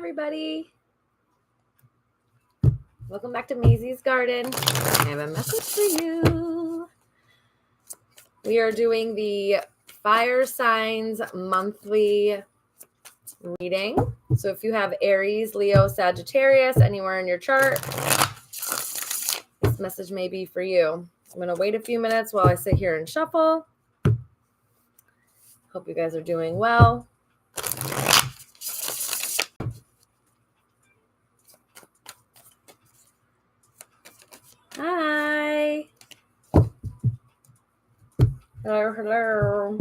everybody. Welcome back to Mazysgarden. I have a message for you. We are doing the fire signs monthly reading. So if you have Aries, Leo, Sagittarius anywhere in your chart, this message may be for you. I'm going to wait a few minutes while I sit here and shuffle. Hope you guys are doing well. Hi. Hello.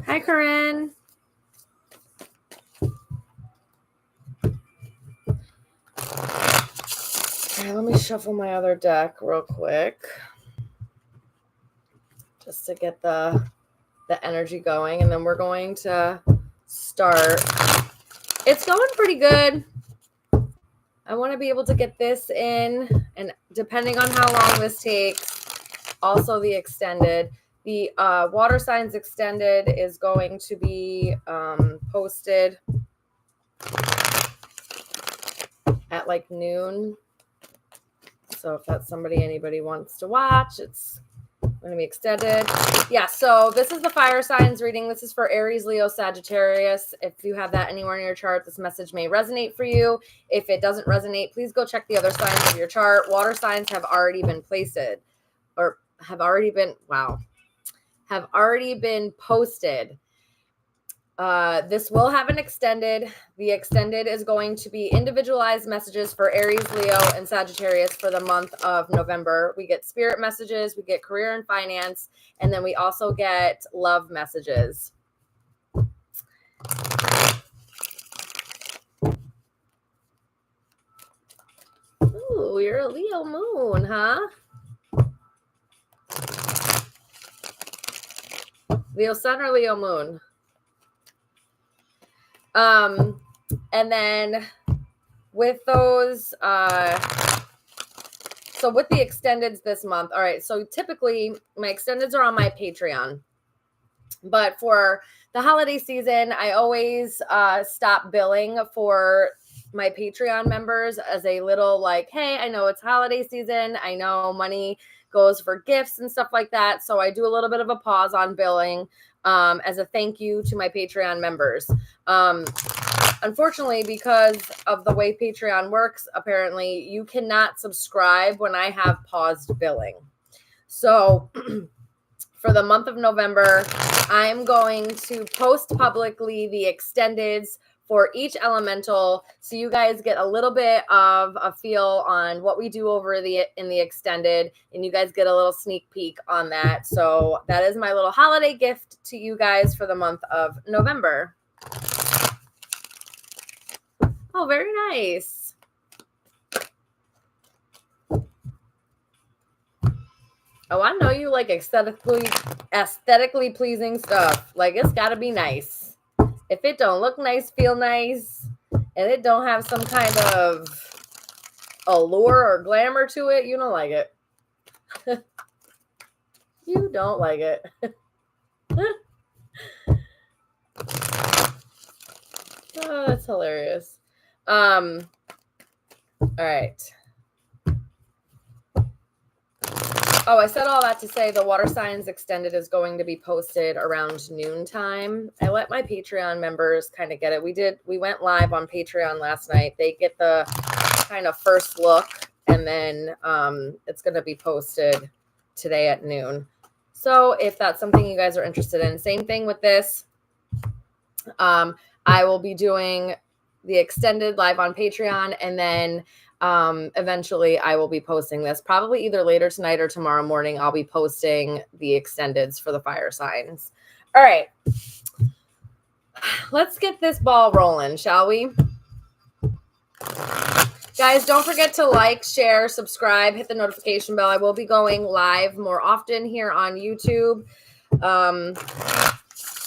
Hi, Corinne. All right, let me shuffle my other deck real quick just to get the energy going, and then we're going to start. It's going pretty good. I want to be able to get this in, and depending on how long this takes, also the extended. The water signs extended is going to be posted at like noon. So if that's anybody wants to watch, it's going to be extended. Yeah, so this is the fire signs reading. This is for Aries, Leo, Sagittarius. If you have that anywhere in your chart, this message may resonate for you. If it doesn't resonate, please go check the other signs of your chart. Water signs have already been posted. This will have an extended. The extended is going to be individualized messages for Aries, Leo, and Sagittarius for the month of November. We get spirit messages, we get career and finance, and then we also get love messages. Ooh, you're a Leo moon, huh? Leo sun or Leo moon? And then with those, so with the extendeds this month, all right, so typically my extendeds are on my Patreon, but for the holiday season, I always stop billing for my Patreon members as a little like, hey, I know it's holiday season. I know money goes for gifts and stuff like that. So I do a little bit of a pause on billing as a thank you to my Patreon members. Unfortunately, because of the way Patreon works, apparently you cannot subscribe when I have paused billing. So for the month of November, I'm going to post publicly the extendeds for each elemental, so you guys get a little bit of a feel on what we do over in the extended, and you guys get a little sneak peek on that. So that is my little holiday gift to you guys for the month of November. Oh, very nice. Oh, I know you like aesthetically pleasing stuff. Like, it's got to be nice. If it don't look nice, feel nice, and it don't have some kind of allure or glamour to it, you don't like it. You don't like it. Oh, that's hilarious. All right. Oh, I said all that to say the water signs extended is going to be posted around noontime. I let my Patreon members kind of get it. We went live on Patreon last night. They get the kind of first look, and then it's going to be posted today at noon. So if that's something you guys are interested in, same thing with this. I will be doing the extended live on Patreon, and then eventually I will be posting this probably either later tonight or tomorrow morning. I'll be posting the extendeds for the fire signs. All right, let's get this ball rolling, shall we? Guys, don't forget to like, share, subscribe, hit the notification bell. I will be going live more often here on YouTube.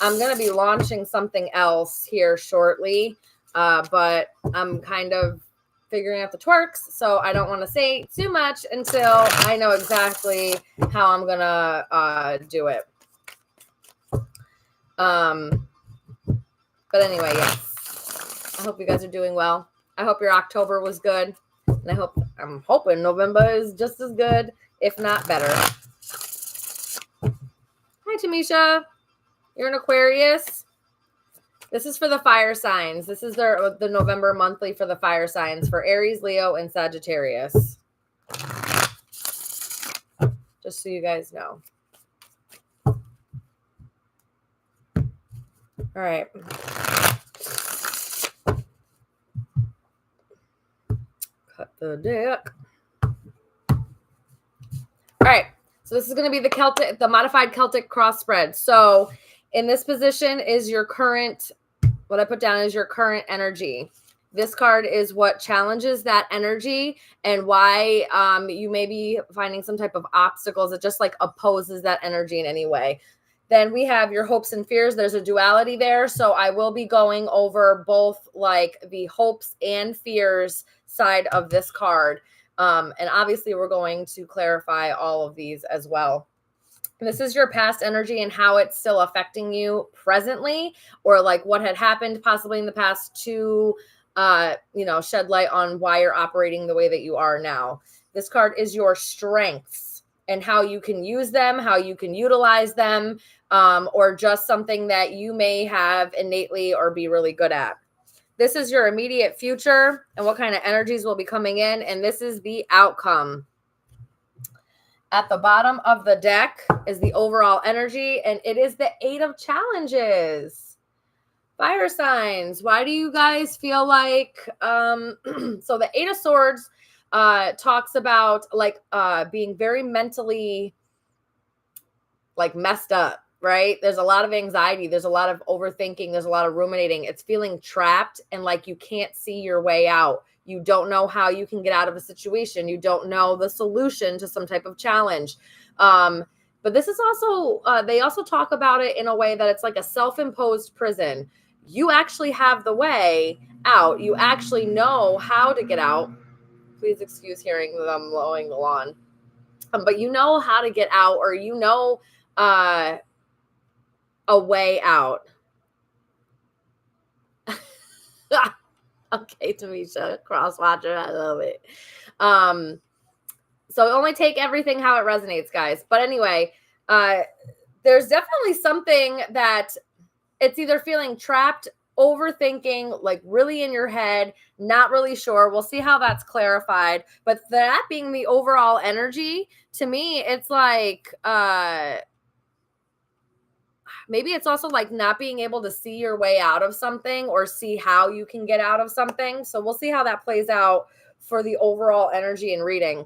I'm going to be launching something else here shortly, but I'm kind of figuring out the twerks, so I don't want to say too much until I know exactly how I'm going to do it. But anyway, yes. I hope you guys are doing well. I hope your October was good. And I'm hoping November is just as good, if not better. Hi, Tamisha. You're an Aquarius. This is for the fire signs. This is the November monthly for the fire signs for Aries, Leo, and Sagittarius. Just so you guys know. All right. Cut the deck. All right. So this is going to be the modified Celtic cross spread. So in this position is your current, what I put down is your current energy. This card is what challenges that energy and why you may be finding some type of obstacles that just like opposes that energy in any way. Then we have your hopes and fears. There's a duality there. So I will be going over both like the hopes and fears side of this card. And obviously we're going to clarify all of these as well. This is your past energy and how it's still affecting you presently, or like what had happened possibly in the past to, shed light on why you're operating the way that you are now. This card is your strengths and how you can use them, how you can utilize them, or just something that you may have innately or be really good at. This is your immediate future and what kind of energies will be coming in. And this is the outcome. At the bottom of the deck is the overall energy, and it is the 8 of challenges. Fire signs. Why do you guys feel like, so the 8 of swords talks about like being very mentally like messed up, right? There's a lot of anxiety. There's a lot of overthinking. There's a lot of ruminating. It's feeling trapped and like you can't see your way out. You don't know how you can get out of a situation. You don't know the solution to some type of challenge. But this is also, they also talk about it in a way that it's like a self-imposed prison. You actually have the way out. You actually know how to get out. Please excuse hearing them mowing the lawn. But you know how to get out, or you know a way out. Okay, Tamisha, crosswatcher, I love it. So only take everything how it resonates, guys. But anyway, there's definitely something that it's either feeling trapped, overthinking, like really in your head, not really sure. We'll see how that's clarified. But that being the overall energy, to me, it's like maybe it's also like not being able to see your way out of something or see how you can get out of something. So we'll see how that plays out for the overall energy and reading.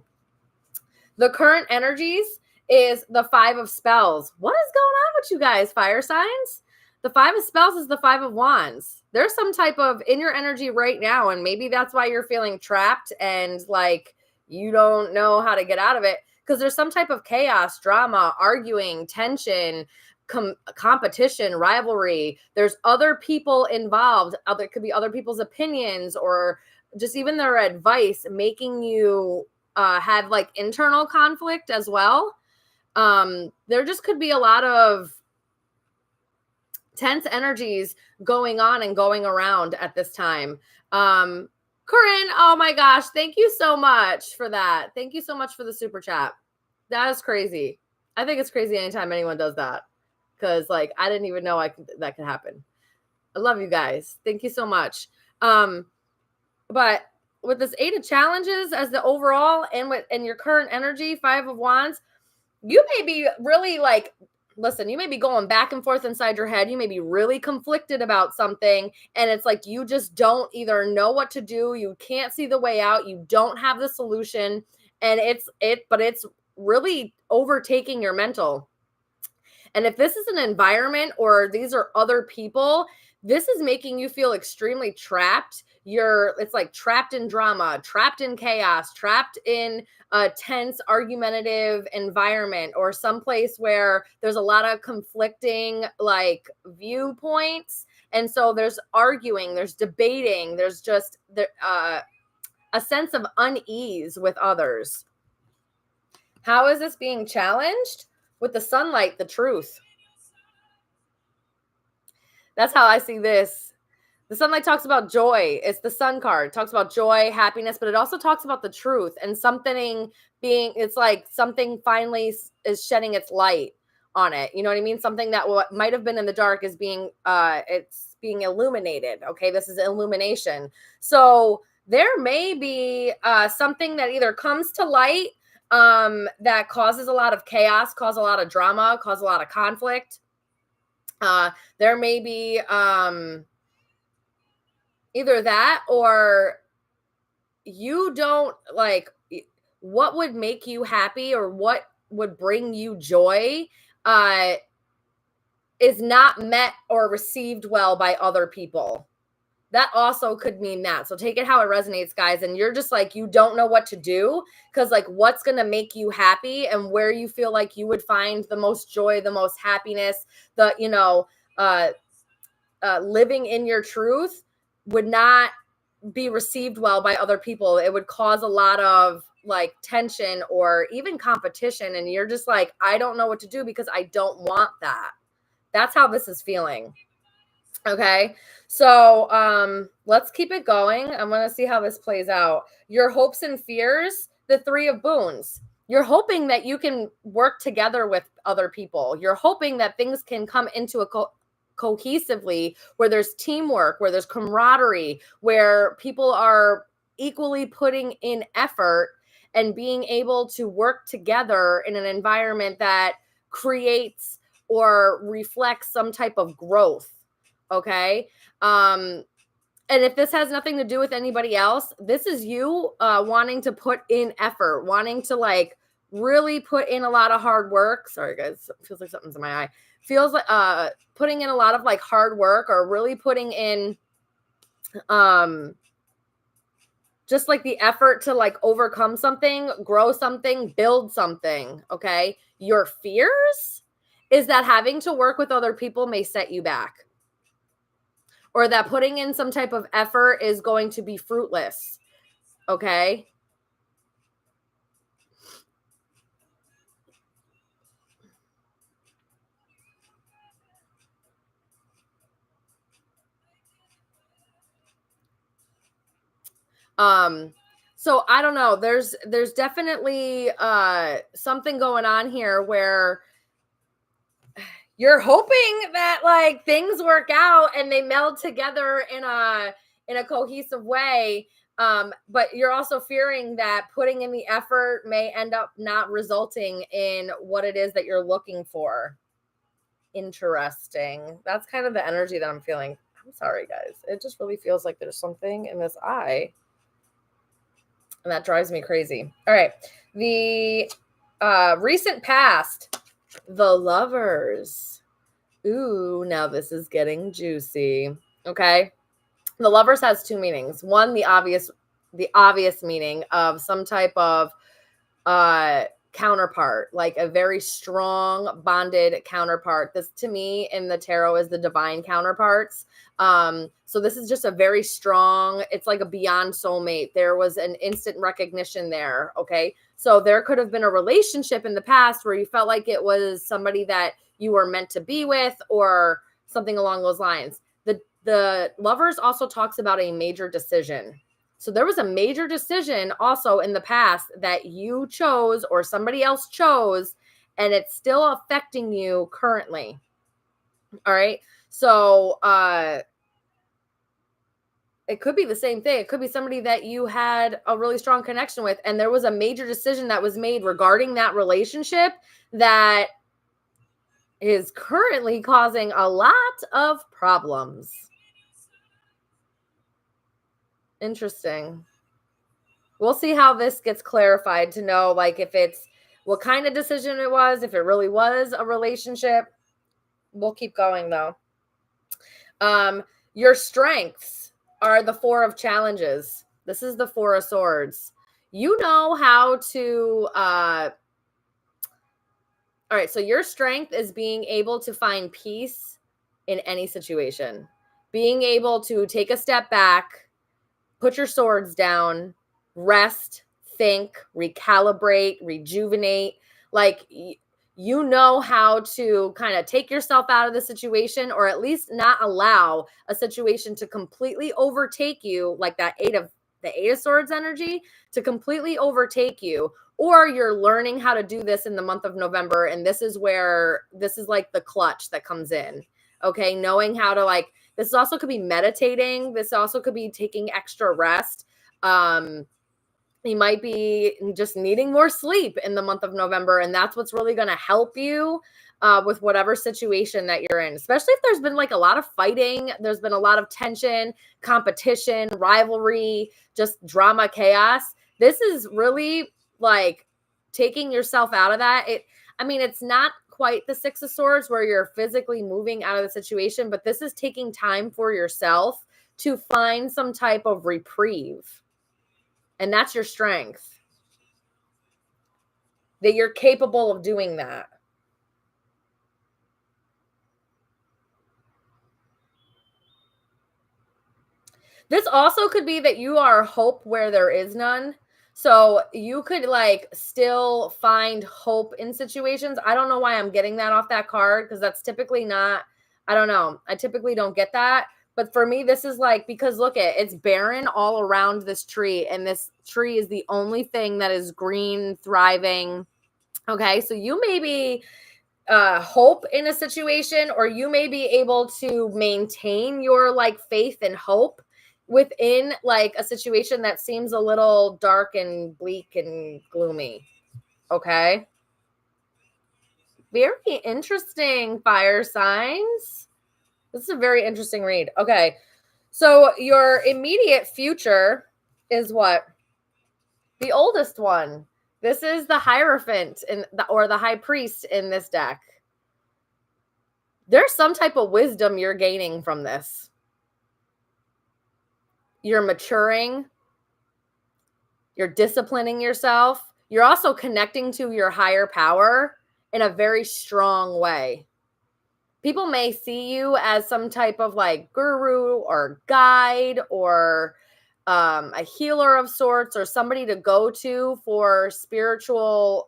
The current energies is the 5 of spells. What is going on with you guys, fire signs? The 5 of spells is the 5 of wands. There's some type of in your energy right now, and maybe that's why you're feeling trapped and like you don't know how to get out of it, because there's some type of chaos, drama, arguing, tension, competition, rivalry. There's other people involved. There could be other people's opinions or just even their advice making you have like internal conflict as well. There just could be a lot of tense energies going on and going around at this time. Corinne, oh my gosh, thank you so much for that. Thank you so much for the super chat. That is crazy. I think it's crazy anytime anyone does that, because like I didn't even know that could happen. I love you guys. Thank you so much. But with this 8 of challenges as the overall and your current energy, 5 of wands, you may be really like, listen, you may be going back and forth inside your head. You may be really conflicted about something. And it's like, you just don't either know what to do. You can't see the way out. You don't have the solution. And but it's really overtaking your mental. And if this is an environment or these are other people, this is making you feel extremely trapped. It's like trapped in drama, trapped in chaos, trapped in a tense, argumentative environment, or someplace where there's a lot of conflicting like viewpoints. And so there's arguing, there's debating, there's just a sense of unease with others. How is this being challenged? With the sunlight, the truth. That's how I see this. The sunlight talks about joy. It's the sun card. It talks about joy, happiness, but it also talks about the truth and something being, it's like something finally is shedding its light on it. You know what I mean? Something that what might have been in the dark is being, it's being illuminated. Okay. This is illumination. So there may be something that either comes to light that causes a lot of chaos, cause a lot of drama, cause a lot of conflict. There may be either that, or you don't like what would make you happy or what would bring you joy is not met or received well by other people. That also could mean that. So take it how it resonates, guys. And you're just like, you don't know what to do because like what's going to make you happy and where you feel like you would find the most joy, the most happiness, the, you know, living in your truth would not be received well by other people. It would cause a lot of like tension or even competition. And you're just like, I don't know what to do because I don't want that. That's how this is feeling. Okay. So let's keep it going. I'm going to see how this plays out. Your hopes and fears, the 3 of Boons. You're hoping that you can work together with other people. You're hoping that things can come into a cohesively, where there's teamwork, where there's camaraderie, where people are equally putting in effort and being able to work together in an environment that creates or reflects some type of growth. Okay. And if this has nothing to do with anybody else, this is you wanting to put in effort, wanting to like really put in a lot of hard work. Sorry, guys. It feels like something's in my eye. Feels like putting in a lot of like hard work or really putting in just like the effort to like overcome something, grow something, build something. Okay. Your fears is that having to work with other people may set you back, or that putting in some type of effort is going to be fruitless. Okay. So I don't know. There's definitely something going on here where you're hoping that like things work out and they meld together in a cohesive way. But you're also fearing that putting in the effort may end up not resulting in what it is that you're looking for. Interesting. That's kind of the energy that I'm feeling. I'm sorry, guys. It just really feels like there's something in this eye. And that drives me crazy. All right. The recent past, the Lovers. Ooh, now this is getting juicy. Okay. The Lovers has 2 meanings. One, the obvious meaning of some type of counterpart, like a very strong bonded counterpart. This to me in the tarot is the divine counterparts. So this is just a very strong, it's like a beyond soulmate. There was an instant recognition there. Okay. So there could have been a relationship in the past where you felt like it was somebody that you were meant to be with or something along those lines. The Lovers also talks about a major decision. So there was a major decision also in the past that you chose or somebody else chose, and it's still affecting you currently. All right. So it could be the same thing. It could be somebody that you had a really strong connection with, and there was a major decision that was made regarding that relationship that is currently causing a lot of problems. Interesting. We'll see how this gets clarified to know, like, if it's what kind of decision it was, if it really was a relationship. We'll keep going, though. Your strengths are the 4 of challenges. This is the 4 of swords. You know how to all right, so your strength is being able to find peace in any situation. Being able to take a step back, put your swords down, rest, think, recalibrate, rejuvenate. Like you know how to kind of take yourself out of the situation, or at least not allow a situation to completely overtake you, like that the 8 of swords energy to completely overtake you. Or you're learning how to do this in the month of November, and this is where this is like the clutch that comes in. Okay, knowing how to like, this also could be meditating. This also could be taking extra rest. You might be just needing more sleep in the month of November, and that's what's really going to help you with whatever situation that you're in, especially if there's been like a lot of fighting, there's been a lot of tension, competition, rivalry, just drama, chaos. This is really like taking yourself out of that. It's not quite the 6 of swords where you're physically moving out of the situation, but this is taking time for yourself to find some type of reprieve. And that's your strength. That you're capable of doing that. This also could be that you are hope where there is none. So you could like still find hope in situations. I don't know why I'm getting that off that card, because that's typically not, I don't know. I typically don't get that. But for me, this is like, because look it's barren all around this tree. And this tree is the only thing that is green, thriving. Okay. So you may be hope in a situation, or you may be able to maintain your like faith and hope within like a situation that seems a little dark and bleak and gloomy. Okay. Very interesting, fire signs. This is a very interesting read. Okay. So your immediate future is what? The oldest one. This is the Hierophant or the High Priest in this deck. There's some type of wisdom you're gaining from this. You're maturing. You're disciplining yourself. You're also connecting to your higher power in a very strong way. People may see you as some type of like guru or guide, or a healer of sorts, or somebody to go to for spiritual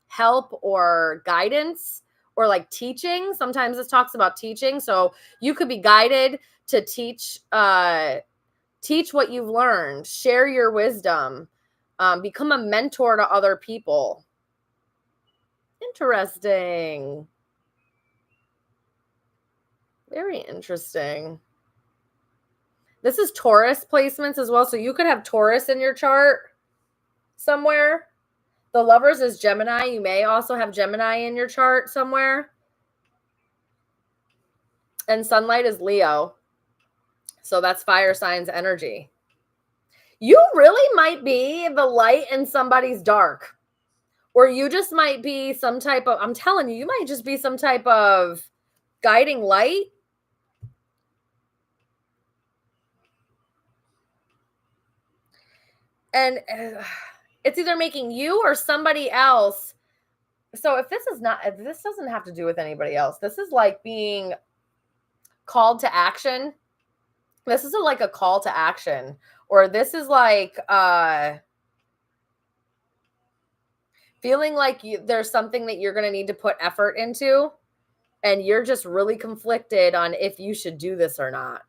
help or guidance, or like teaching. Sometimes this talks about teaching. So you could be guided to teach what you've learned, share your wisdom, become a mentor to other people. Interesting. Very interesting. This is Taurus placements as well. So you could have Taurus in your chart somewhere. The Lovers is Gemini. You may also have Gemini in your chart somewhere. And Sunlight is Leo. So that's fire signs energy. You really might be the light in somebody's dark. Or you just might be some type of, I'm telling you, you might just be some type of guiding light. And it's either making you or somebody else. So if this doesn't have to do with anybody else. This is like being called to action. This is like a call to action. Or this is like feeling like there's something that you're going to need to put effort into, and you're just really conflicted on if you should do this or not.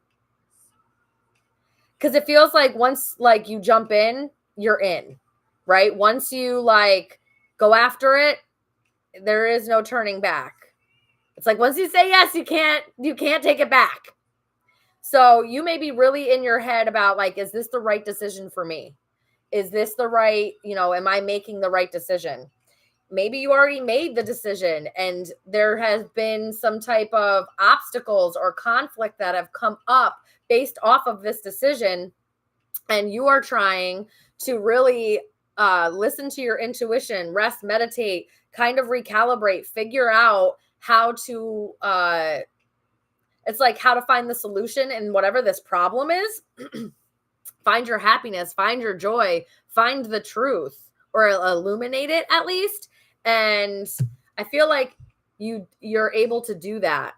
Because it feels like once like you jump in, you're in, right? Once you like go after it, there is no turning back. It's like once you say yes, you can't take it back. So you may be really in your head about like, is this the right decision for me? Is this the right, am I making the right decision? Maybe you already made the decision and there has been some type of obstacles or conflict that have come up based off of this decision. And you are trying to really listen to your intuition, rest, meditate, kind of recalibrate, figure out how to It's like how to find the solution in whatever this problem is. Find your happiness, find your joy, find the truth, or illuminate it at least. And I feel like you're able to do that.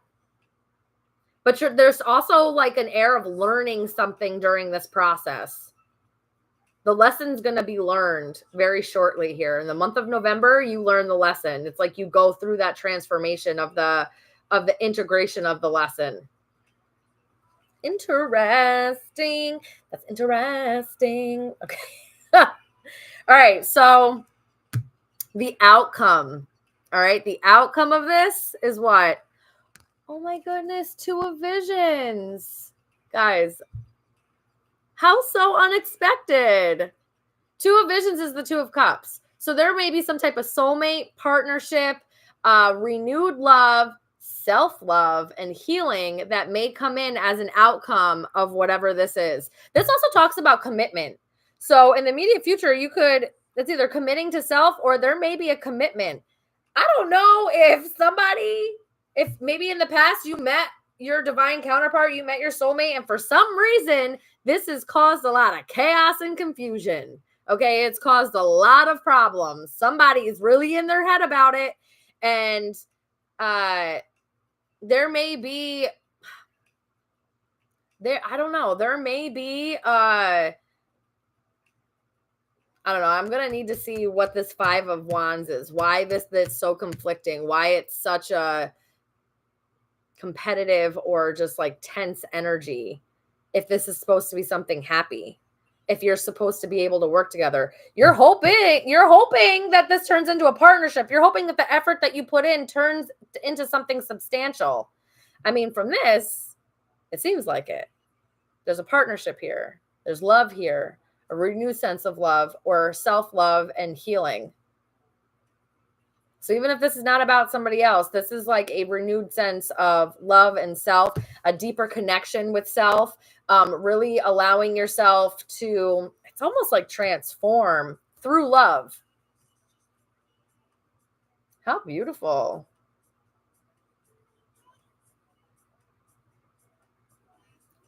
But there's also like an air of learning something during this process. The lesson's going to be learned very shortly here. In the month of November, you learn the lesson. It's like you go through that transformation of the integration of the lesson. Interesting. That's interesting. Okay. All right. So the outcome. All right. The outcome of this is what? Oh my goodness. 2 of Visions. Guys, how so unexpected. 2 of Visions is the 2 of Cups. So there may be some type of soulmate, partnership, renewed love, self-love, and healing that may come in as an outcome of whatever this is. This also talks about commitment. So in the immediate future, it's either committing to self or there may be a commitment. I don't know if maybe in the past you met your divine counterpart, you met your soulmate, and for some reason, this has caused a lot of chaos and confusion. Okay, it's caused a lot of problems. Somebody is really in their head about it. And there may be, I don't know, there may be, I don't know. I'm going to need to see what this 5 of Wands is. Why that's so conflicting. Why it's such a competitive or just like tense energy. If this is supposed to be something happy. If you're supposed to be able to work together, you're hoping that this turns into a partnership. You're hoping that the effort that you put in turns into something substantial. I mean, from this, it seems like it. There's a partnership here. There's love here, a renewed sense of love or self-love and healing. So even if this is not about somebody else, this is like a renewed sense of love and self, a deeper connection with self, really allowing yourself to, it's almost like transform through love. How beautiful.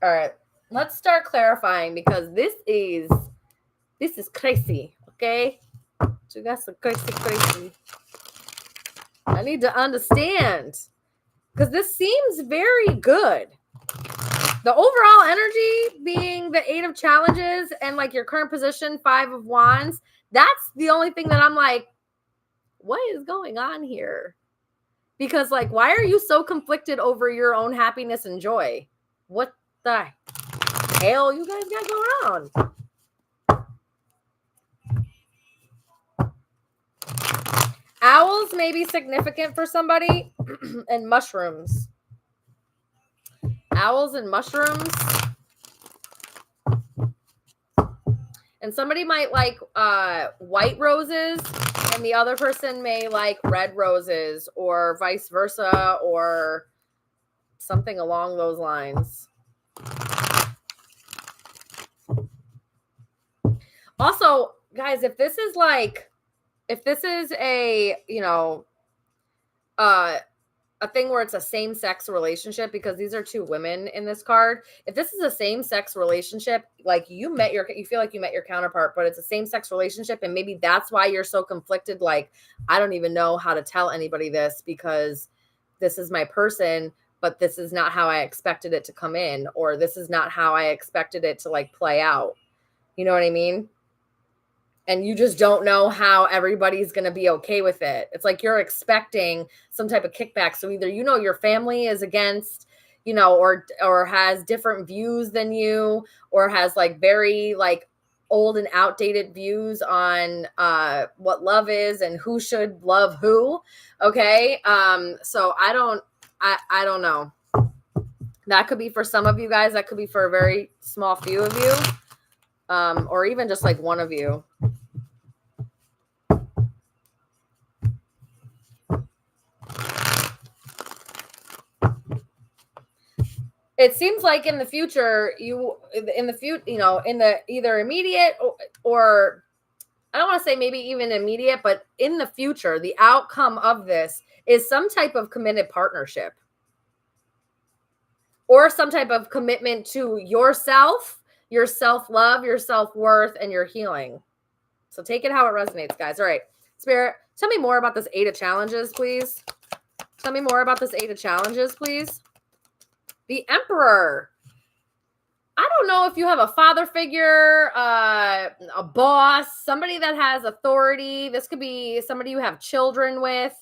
All right, let's start clarifying because this is crazy, okay? You got some crazy. I need to understand because this seems very good. The overall energy being the 8 of Challenges and like your current position, 5 of Wands. That's the only thing that I'm like, what is going on here? Because like, why are you so conflicted over your own happiness and joy? What the hell you guys got going on? Owls may be significant for somebody and mushrooms. Owls and mushrooms. And somebody might like white roses and the other person may like red roses or vice versa or something along those lines. Also, guys, if this is a, a thing where it's a same-sex relationship, because these are 2 women in this card. If this is a same-sex relationship, like you feel like you met your counterpart, but it's a same-sex relationship, and maybe that's why you're so conflicted. Like, I don't even know how to tell anybody this because this is my person, but this is not how I expected it to come in, or this is not how I expected it to like play out. You know what I mean? And you just don't know how everybody's going to be okay with it. It's like you're expecting some type of kickback. So either, your family is against, or has different views than you, or has like very like old and outdated views on what love is and who should love who. Okay. So I don't know. That could be for some of you guys. That could be for a very small few of you. Or even just like one of you. It seems like in the future, in the either immediate or I don't want to say maybe even immediate, but in the future, the outcome of this is some type of committed partnership. or some type of commitment to yourself, your self-love, your self-worth, and your healing. So take it how it resonates, guys. All right, Spirit, tell me more about this 8 of challenges, please. Tell me more about this 8 of challenges, please. The Emperor. I don't know if you have a father figure, a boss, somebody that has authority. This could be somebody you have children with.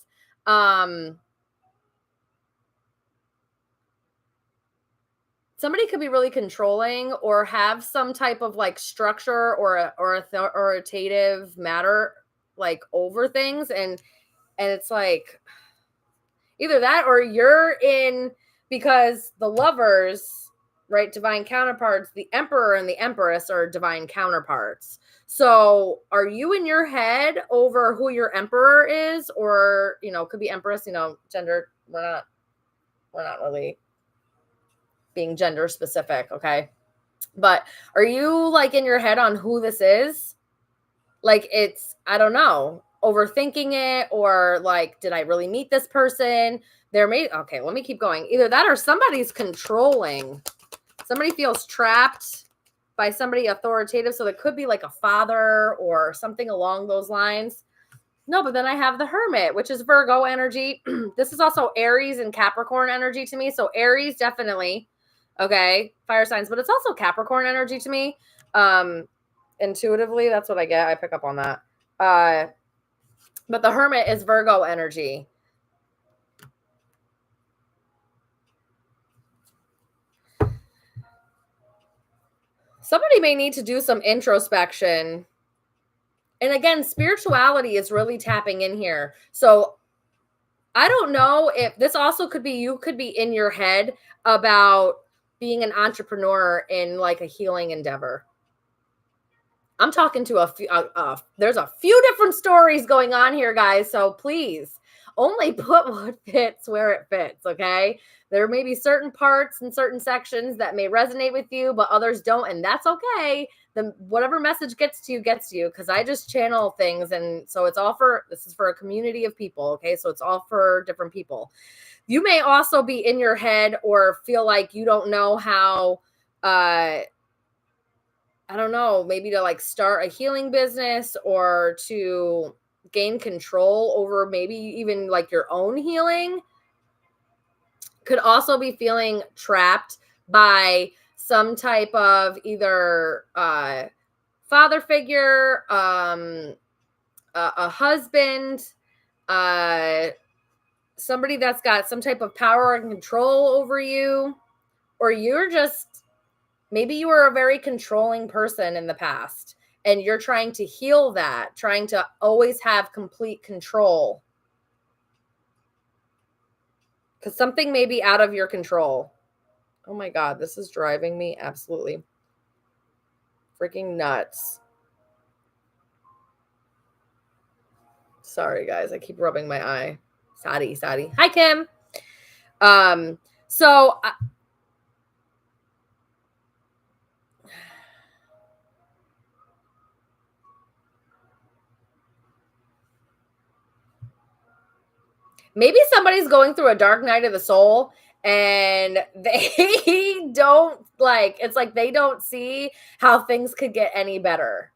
Somebody could be really controlling or have some type of like structure or authoritative matter like over things. And it's like either that or you're in, because the Lovers, right, divine counterparts, the Emperor and the Empress are divine counterparts. So are you in your head over who your Emperor is? Or, you know, could be Empress, you know, gender. We're not really being gender specific, okay? But are you like in your head on who this is? Like it's, I don't know, overthinking it, or like, did I really meet this person? Okay, let me keep going. Either that or somebody's controlling. Somebody feels trapped by somebody authoritative. So it could be like a father or something along those lines. No, but then I have the Hermit, which is Virgo energy. This is also Aries and Capricorn energy to me. So Aries, definitely. Okay, fire signs, but it's also Capricorn energy to me. Intuitively, that's what I get. I pick up on that. But the Hermit is Virgo energy. Somebody may need to do some introspection. And again, spirituality is really tapping in here. So I don't know if this also could be, you could be in your head about being an entrepreneur in like a healing endeavor. I'm talking to a few, there's a few different stories going on here, guys. So please only put what fits where it fits, okay? There may be certain parts and certain sections that may resonate with you, but others don't, and that's okay. Whatever message gets to you, because I just channel things, and so it's all for, this is for a community of people, okay? So it's all for different people. You may also be in your head or feel like you don't know how, I don't know, maybe to like start a healing business or to gain control over maybe even like your own healing. Could also be feeling trapped by some type of either father figure, a husband, somebody that's got some type of power and control over you, or you're just, maybe you were a very controlling person in the past and you're trying to heal that, trying to always have complete control. Because something may be out of your control. Oh my God, this is driving me absolutely freaking nuts. Sorry, guys. I keep rubbing my eye. Sadi. Hi, Kim. So maybe somebody's going through a dark night of the soul and they don't like, it's like they don't see how things could get any better.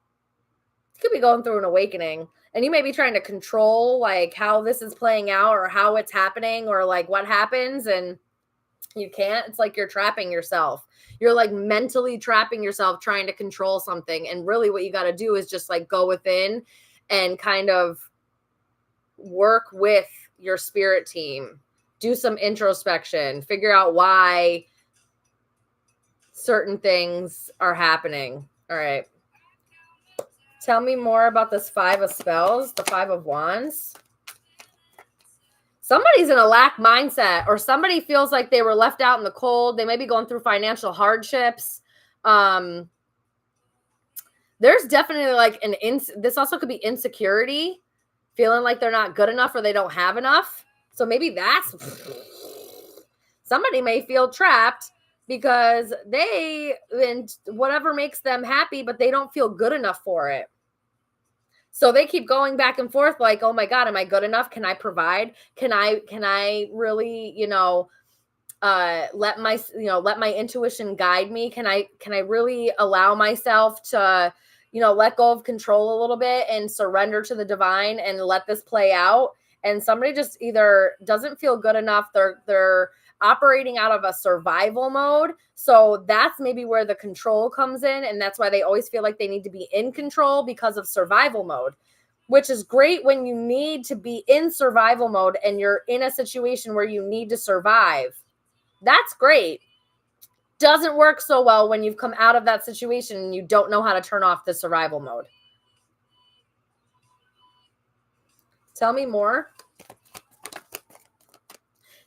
You could be going through an awakening and you may be trying to control like how this is playing out or how it's happening or like what happens, and you can't. It's like you're trapping yourself. You're like mentally trapping yourself trying to control something. And really what you got to do is just like go within and kind of work with your spirit team, do some introspection, figure out why certain things are happening. All right. Tell me more about this 5 of spells, the 5 of wands. Somebody's in a lack mindset, or somebody feels like they were left out in the cold. They may be going through financial hardships. There's definitely like this also could be insecurity, feeling like they're not good enough or they don't have enough. So maybe that's, somebody may feel trapped because they, and whatever makes them happy, but they don't feel good enough for it. So they keep going back and forth like, oh my God, am I good enough? Can I provide? Can I really, let my intuition guide me? Can I really allow myself to, let go of control a little bit and surrender to the divine and let this play out? And somebody just either doesn't feel good enough. They're operating out of a survival mode. So that's maybe where the control comes in. And that's why they always feel like they need to be in control because of survival mode, which is great when you need to be in survival mode and you're in a situation where you need to survive. That's great. Doesn't work so well when you've come out of that situation and you don't know how to turn off the survival mode. Tell me more.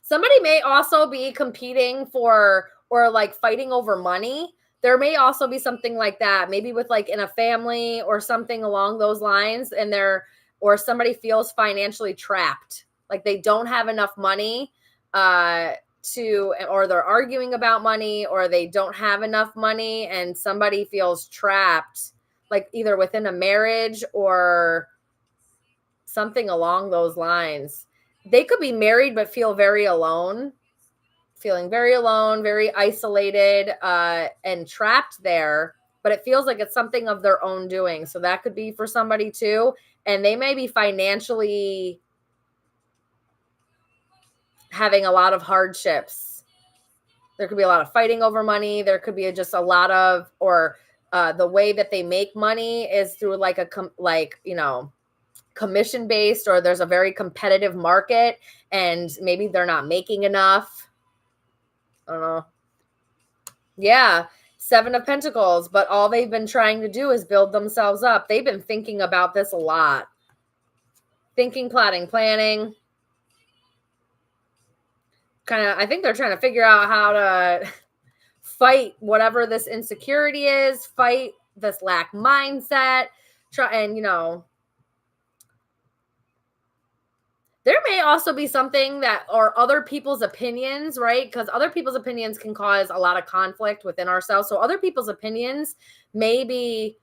Somebody may also be competing for or like fighting over money. There may also be something like that, maybe with like in a family or something along those lines, or somebody feels financially trapped, like they don't have enough money or they're arguing about money, or they don't have enough money and somebody feels trapped, like either within a marriage or something along those lines. They could be married but feel very alone, feeling very alone, very isolated, and trapped there, but it feels like it's something of their own doing. So that could be for somebody too. And they may be financially having a lot of hardships. There could be a lot of fighting over money. There could be just a lot of, or the way that they make money is through like commission based, or there's a very competitive market and maybe they're not making enough. I don't know. Yeah. 7 of Pentacles, but all they've been trying to do is build themselves up. They've been thinking about this a lot. Thinking, plotting, planning. I think they're trying to figure out how to fight whatever this insecurity is, fight this lack mindset, there may also be something or other people's opinions, right? Because other people's opinions can cause a lot of conflict within ourselves. So other people's opinions may be,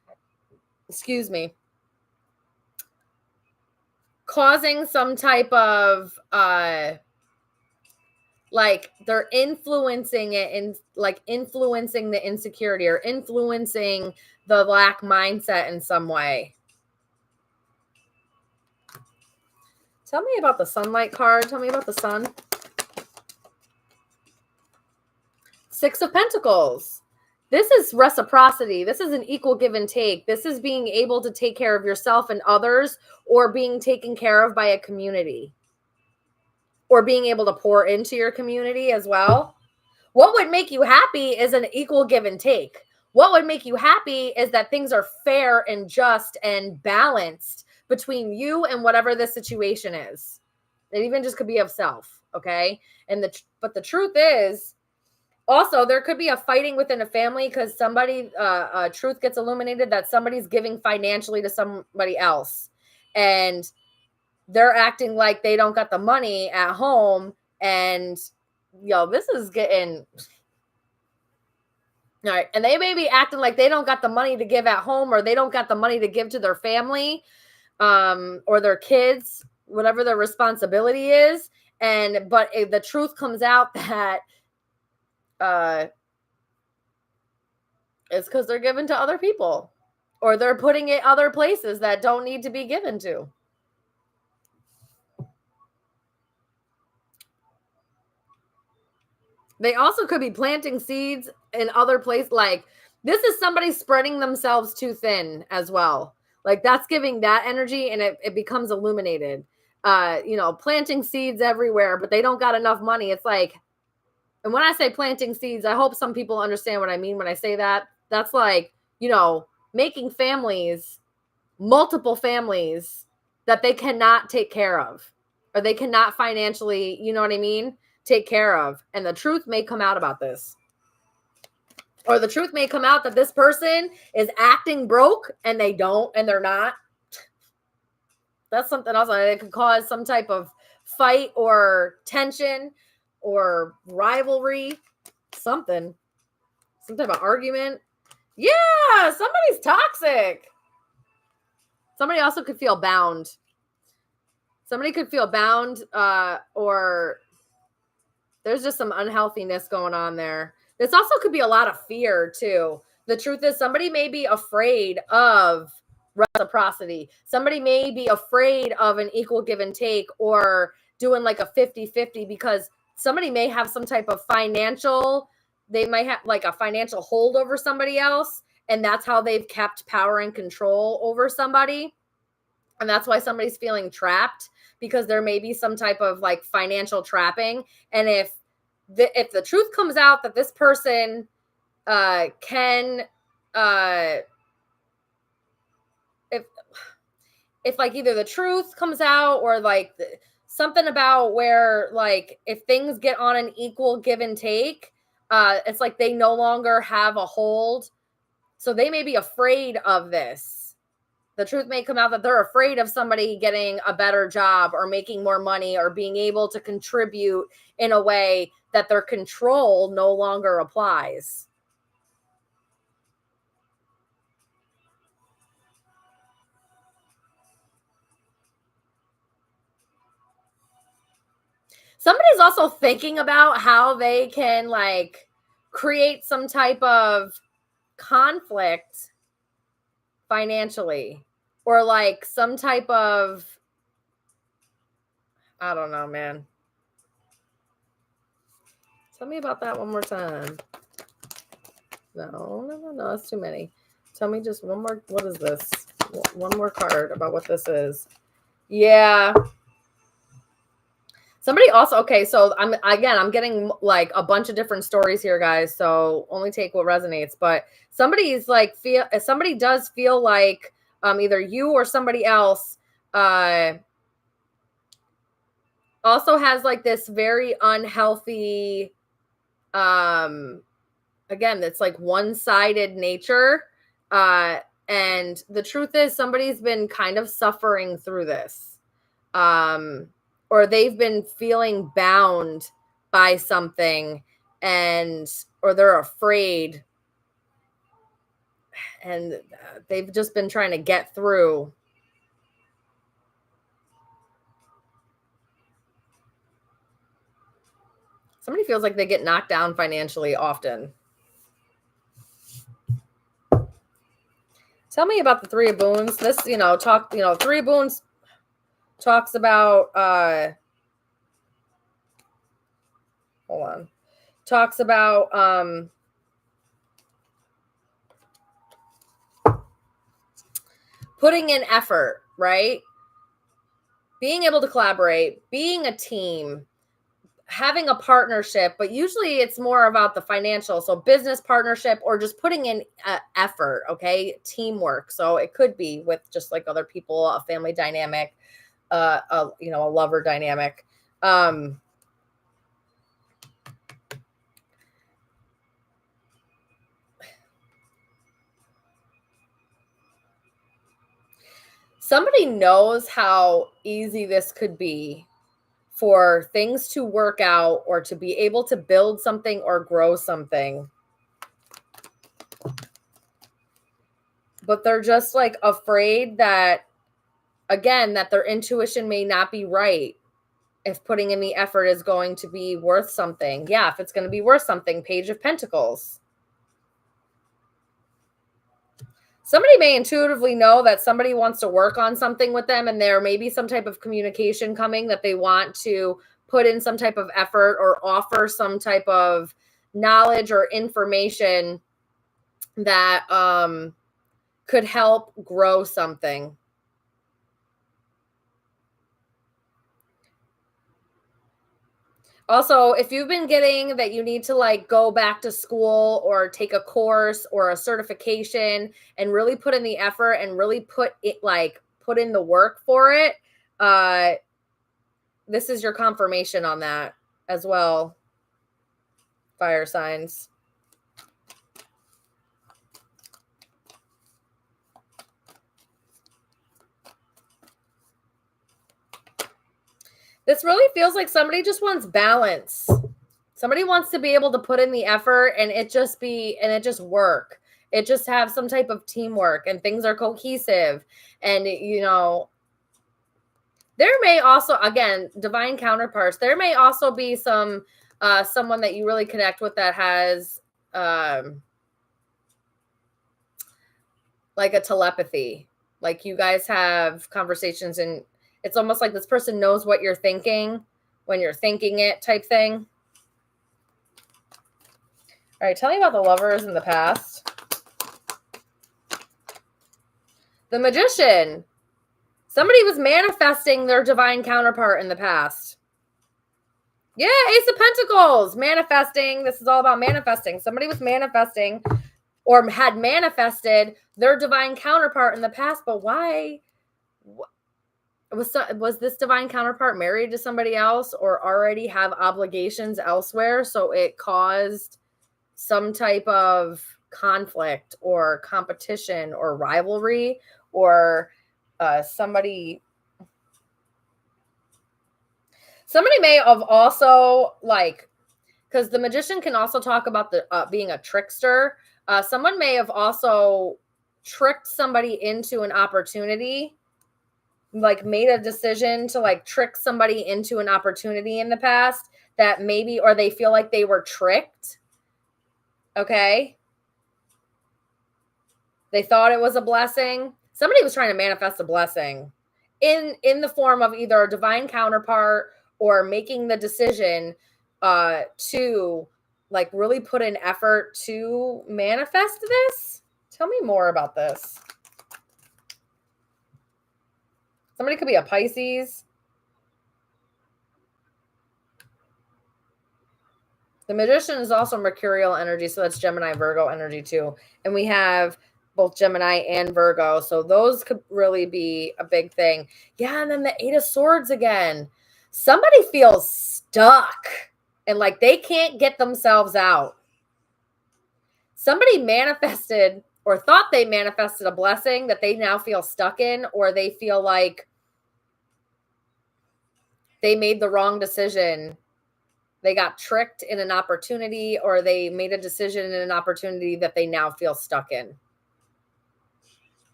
causing some type of, like they're influencing it and like influencing the insecurity or influencing the lack mindset in some way. Tell me about the sunlight card. Tell me about the sun. 6 of Pentacles. This is reciprocity. This is an equal give and take. This is being able to take care of yourself and others, or being taken care of by a community, or being able to pour into your community as well. What would make you happy is an equal give and take. What would make you happy is that things are fair and just and balanced between you and whatever the situation is. It even just could be of self, okay? But the truth is, also, there could be a fighting within a family because somebody, truth gets illuminated that somebody's giving financially to somebody else. And they're acting like they don't got the money at home. And, this is getting... All right. And they may be acting like they don't got the money to give at home, or they don't got the money to give to their family, or their kids, whatever their responsibility is. But the truth comes out that it's because they're given to other people, or they're putting it other places that don't need to be given to. They also could be planting seeds in other places. Like, this is somebody spreading themselves too thin as well. Like, that's giving that energy, and it becomes illuminated. Planting seeds everywhere, but they don't got enough money. It's like, and when I say planting seeds, I hope some people understand what I mean when I say that. That's like, making families, multiple families that they cannot take care of, or they cannot financially, you know what I mean, take care of. And the truth may come out about this. Or the truth may come out that this person is acting broke and they don't, and they're not. That's something else. It could cause some type of fight or tension or rivalry, some type of argument. Yeah, somebody's toxic. Somebody also could feel bound. Somebody could feel bound, or There's just some unhealthiness going on there. This also could be a lot of fear too. The truth is somebody may be afraid of reciprocity. Somebody may be afraid of an equal give and take or doing like a 50-50 because somebody may have some type of financial, they might have like a financial hold over somebody else. And that's how they've kept power and control over somebody. And that's why somebody's feeling trapped, because there may be some type of like financial trapping. And if the truth comes out that this person can if like either the truth comes out or like something about where like if things get on an equal give and take, it's like they no longer have a hold. So they may be afraid of this. The truth may come out that they're afraid of somebody getting a better job or making more money or being able to contribute in a way that their control no longer applies. Somebody's also thinking about how they can like create some type of conflict financially or like some type of, I don't know, man. Tell me about that one more time. No, that's too many. Tell me just one more. What is this? One more card about what this is. Yeah. Somebody also, okay, so I'm getting like a bunch of different stories here, guys. So only take what resonates. But somebody does feel like either you or somebody else also has like this very unhealthy, again, it's like one-sided nature. And the truth is somebody's been kind of suffering through this. Or they've been feeling bound by something or they're afraid and they've just been trying to get through. Somebody feels like they get knocked down financially often. Tell me about the Three of Boons. This, Three of Boons talks about, hold on. Talks about, putting in effort, right? Being able to collaborate, being a team, having a partnership, but usually it's more about the financial. So business partnership or just putting in effort, okay? Teamwork. So it could be with just like other people, a family dynamic, a lover dynamic. Somebody knows how easy this could be for things to work out or to be able to build something or grow something. But they're just like afraid that, again, that their intuition may not be right. If putting in the effort is going to be worth something. Yeah, if it's going to be worth something, Page of Pentacles. Somebody may intuitively know that somebody wants to work on something with them and there may be some type of communication coming that they want to put in some type of effort or offer some type of knowledge or information that could help grow something. Also, if you've been getting that you need to like go back to school or take a course or a certification and really put in the effort and really put in the work for it, this is your confirmation on that as well, fire signs. This really feels like somebody just wants balance. Somebody wants to be able to put in the effort and it just work. It just have some type of teamwork and things are cohesive. And, there may also, again, divine counterparts, there may also be some someone that you really connect with that has like a telepathy. Like you guys have conversations and it's almost like this person knows what you're thinking when you're thinking it type thing. All right, tell me about the lovers in the past. The Magician. Somebody was manifesting their divine counterpart in the past. Yeah, Ace of Pentacles. Manifesting. This is all about manifesting. Somebody was manifesting or had manifested their divine counterpart in the past, but why? Was this divine counterpart married to somebody else or already have obligations elsewhere? So it caused some type of conflict or competition or rivalry, or somebody may have also, like, because the Magician can also talk about the being a trickster. Someone may have also tricked somebody into an opportunity, like made a decision to like trick somebody into an opportunity in the past that maybe, or they feel like they were tricked. Okay. They thought it was a blessing. Somebody was trying to manifest a blessing in the form of either a divine counterpart or making the decision to like really put an effort to manifest this. Tell me more about this. Somebody could be a Pisces. The Magician is also Mercurial energy, so that's Gemini, Virgo energy too. And we have both Gemini and Virgo, so those could really be a big thing. Yeah, and then the Eight of Swords again. Somebody feels stuck and like they can't get themselves out. Somebody manifested or thought they manifested a blessing that they now feel stuck in, or they feel like they made the wrong decision. They got tricked in an opportunity, or they made a decision in an opportunity that they now feel stuck in.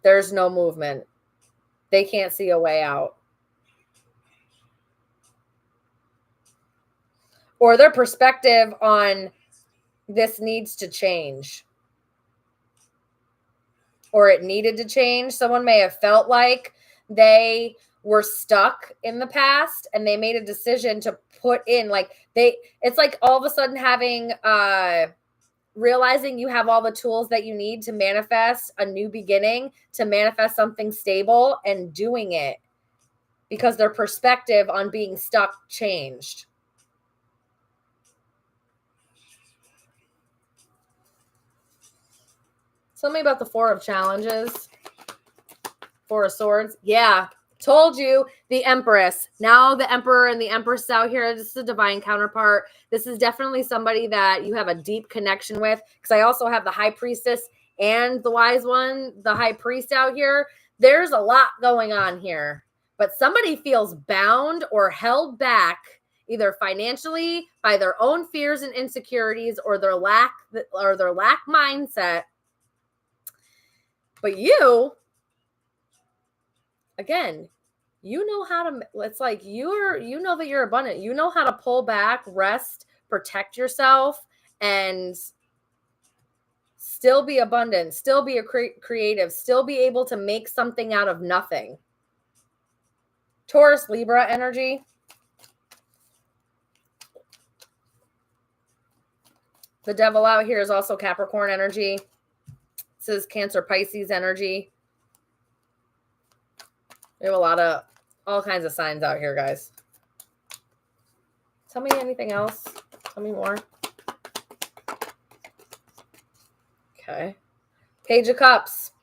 There's no movement. They can't see a way out. Or their perspective on this needs to change. Or it needed to change. Someone may have felt like they were stuck in the past and they made a decision to put in, like, it's like all of a sudden having realizing you have all the tools that you need to manifest a new beginning, to manifest something stable, and doing it because their perspective on being stuck changed. Tell me about the Four of Challenges. Four of Swords. Yeah. Told you, the Empress. Now the Emperor and the Empress out here. This is a divine counterpart. This is definitely somebody that you have a deep connection with, because I also have the High Priestess and the Wise One, the High Priest out here. There's a lot going on here, but somebody feels bound or held back either financially by their own fears and insecurities or their lack mindset. But you, again, you know how to, it's like you know that you're abundant. You know how to pull back, rest, protect yourself, and still be abundant, still be a creative, still be able to make something out of nothing. Taurus, Libra energy. The Devil out here is also Capricorn energy. This is Cancer, Pisces energy. We have a lot of all kinds of signs out here, guys. Tell me anything else. Tell me more. Okay. Page of Cups.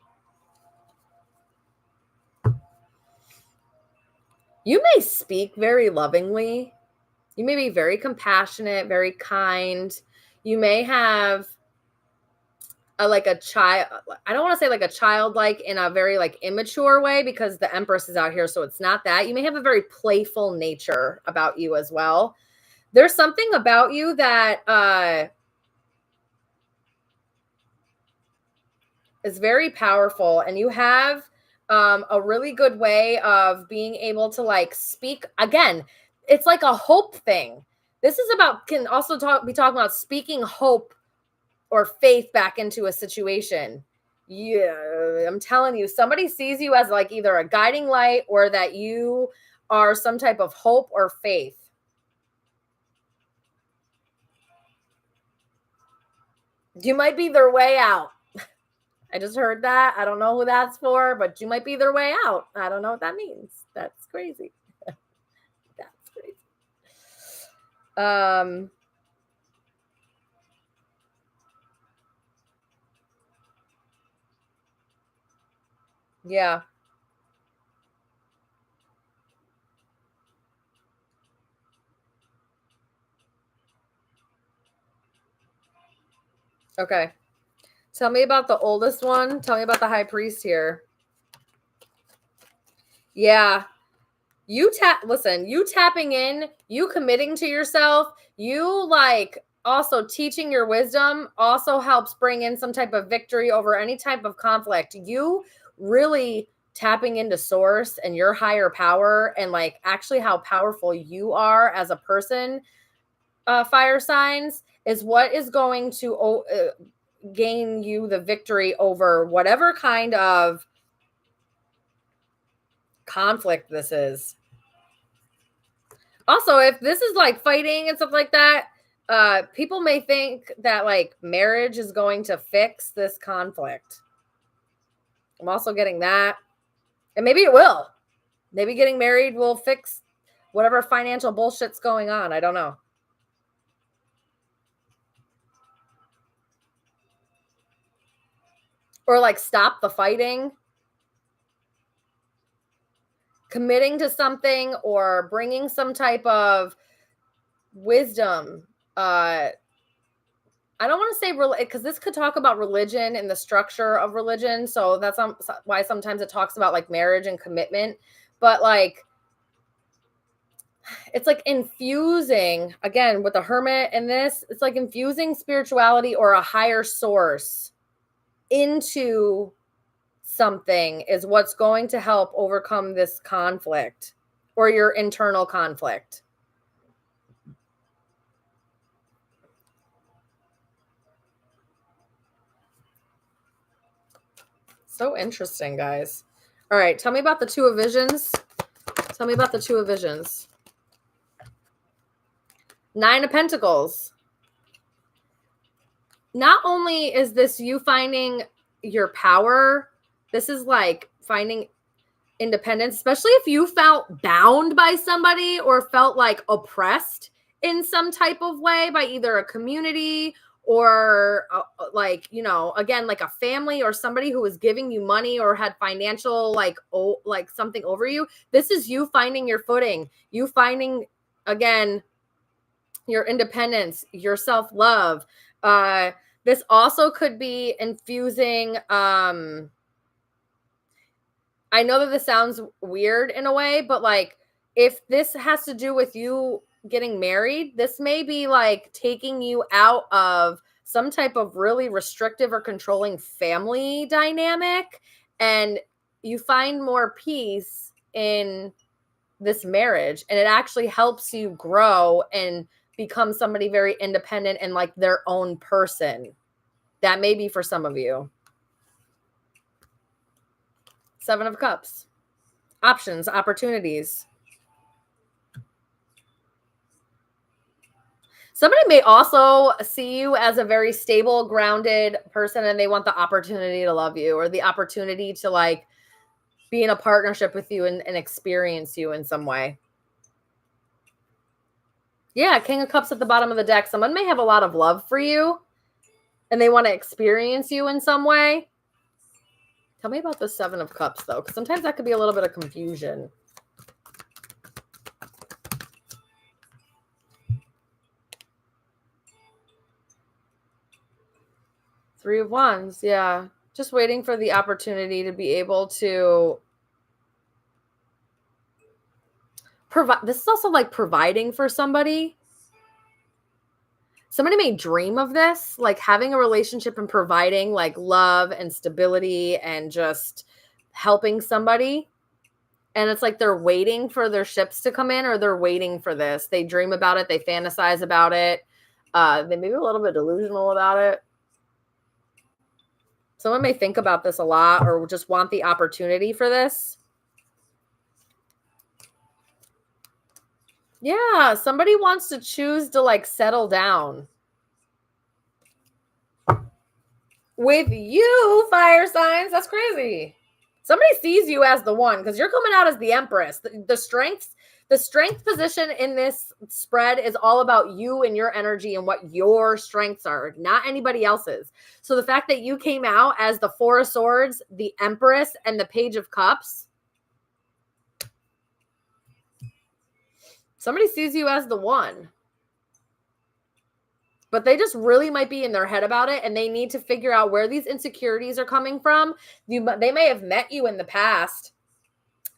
You may speak very lovingly. You may be very compassionate, very kind. You may have like a child. I don't want to say like a childlike in a very like immature way, because the Empress is out here, so it's not that. You may have a very playful nature about you as well. There's something about you that is very powerful, and you have a really good way of being able to like speak. Again, it's like a hope thing. This is about, can also be talking about speaking hope or faith back into a situation. Yeah, I'm telling you, somebody sees you as like either a guiding light or that you are some type of hope or faith. You might be their way out. I just heard that. I don't know who that's for, but you might be their way out. I don't know what that means. That's crazy. That's crazy. Yeah. Okay. Tell me about the oldest one. Tell me about the high priest here. Yeah. You tapping in, you committing to yourself, you like also teaching your wisdom also helps bring in some type of victory over any type of conflict. You really tapping into source and your higher power and like actually how powerful you are as a person, fire signs, is what is going to gain you the victory over whatever kind of conflict this is. Also, if this is like fighting and stuff like that, people may think that like marriage is going to fix this conflict. I'm also getting that. And maybe it will. Maybe getting married will fix whatever financial bullshit's going on. I don't know. Or like stop the fighting. Committing to something or bringing some type of wisdom. I don't want to say because this could talk about religion and the structure of religion. So that's why sometimes it talks about like marriage and commitment. But like, it's like infusing, again, with the hermit and this, it's like infusing spirituality or a higher source into something is what's going to help overcome this conflict or your internal conflict. So interesting, guys. All right, tell me about the Two of Visions. Tell me about the Two of Visions. Nine of Pentacles. Not only is this you finding your power, this is like finding independence, especially if you felt bound by somebody or felt like oppressed in some type of way by either a community or like, you know, again, like a family or somebody who was giving you money or had financial like something over you. This is you finding your footing, you finding again your independence, your self-love. This also could be infusing I know that this sounds weird in a way, but like if this has to do with you getting married, this may be like taking you out of some type of really restrictive or controlling family dynamic, and you find more peace in this marriage, and it actually helps you grow and become somebody very independent and like their own person. That may be for some of you. Seven of Cups. Options, opportunities. Somebody may also see you as a very stable, grounded person, and they want the opportunity to love you or the opportunity to like be in a partnership with you and experience you in some way. Yeah, King of Cups at the bottom of the deck. Someone may have a lot of love for you and they want to experience you in some way. Tell me about the Seven of Cups, though, because sometimes that could be a little bit of confusion. Three of Wands, yeah. Just waiting for the opportunity to be able to provide. This is also like providing for somebody. Somebody may dream of this, like having a relationship and providing like love and stability and just helping somebody. And it's like they're waiting for their ships to come in, or they're waiting for this. They dream about it. They fantasize about it. They may be a little bit delusional about it. Someone may think about this a lot or just want the opportunity for this. Yeah, somebody wants to choose to like settle down. With you, fire signs, that's crazy. Somebody sees you as the one because you're coming out as the Empress. The strength position in this spread is all about you and your energy and what your strengths are, not anybody else's. So the fact that you came out as the Four of Swords, the Empress, and the Page of Cups, somebody sees you as the one. But they just really might be in their head about it, and they need to figure out where these insecurities are coming from. They may have met you in the past,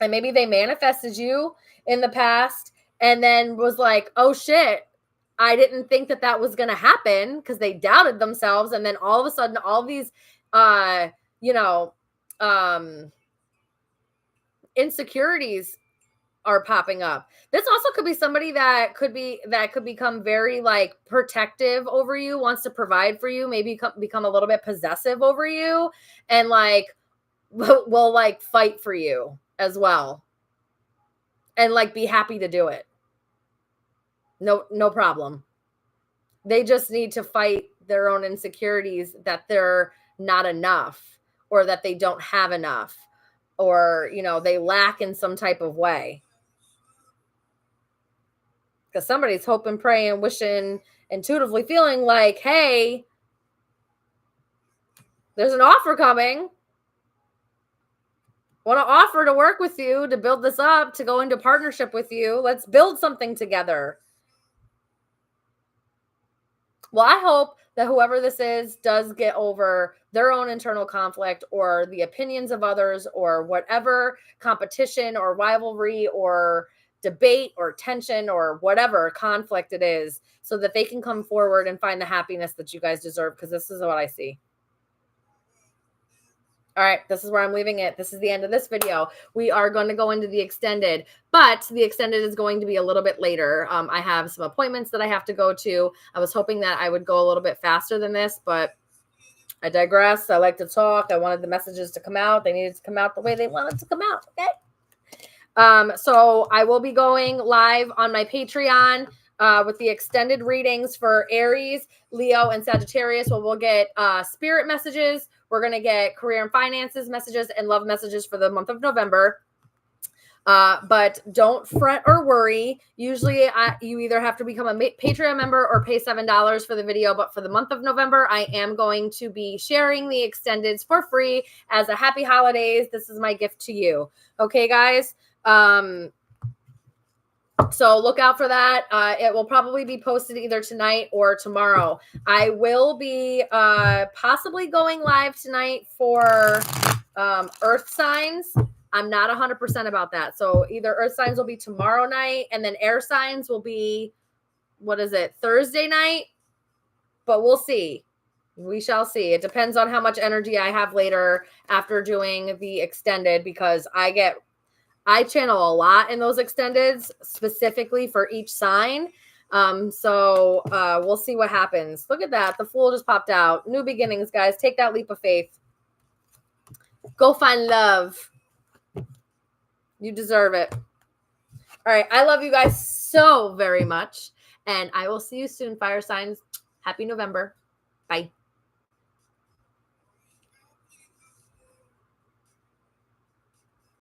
and maybe they manifested you in the past and then was like, oh shit, I didn't think that that was going to happen, because they doubted themselves. And then all of a sudden, all these, insecurities are popping up. This also could be somebody that could become very like protective over you, wants to provide for you, maybe become a little bit possessive over you, and like will like fight for you as well, and like be happy to do it. No problem. They just need to fight their own insecurities that they're not enough, or that they don't have enough, or they lack in some type of way. Because somebody's hoping, praying, wishing, intuitively feeling like, hey, there's an offer coming. Want to offer to work with you, to build this up, to go into partnership with you. Let's build something together. Well, I hope that whoever this is does get over their own internal conflict, or the opinions of others, or whatever competition or rivalry or debate or tension or whatever conflict it is, so that they can come forward and find the happiness that you guys deserve, because this is what I see. All right, this is where I'm leaving it. This is the end of this video. We are going to go into the extended, but the extended is going to be a little bit later. I have some appointments that I have to go to. I was hoping that I would go a little bit faster than this, but I digress. I like to talk. I wanted the messages to come out. They needed to come out the way they wanted to come out, okay? So I will be going live on my Patreon with the extended readings for Aries, Leo, and Sagittarius, where we'll get spirit messages. We're going to get career and finances messages and love messages for the month of November. But don't fret or worry. Usually you either have to become a Patreon member or pay $7 for the video. But for the month of November, I am going to be sharing the extendeds for free as a happy holidays. This is my gift to you. Okay, guys? So look out for that. It will probably be posted either tonight or tomorrow. I will be possibly going live tonight for earth signs. I'm not 100% about that. So either earth signs will be tomorrow night, and then air signs will be, Thursday night? But we'll see. We shall see. It depends on how much energy I have later after doing the extended, because I channel a lot in those extendeds specifically for each sign. So we'll see what happens. Look at that. The Fool just popped out. New beginnings, guys. Take that leap of faith. Go find love. You deserve it. All right. I love you guys so very much. And I will see you soon, fire signs. Happy November. Bye.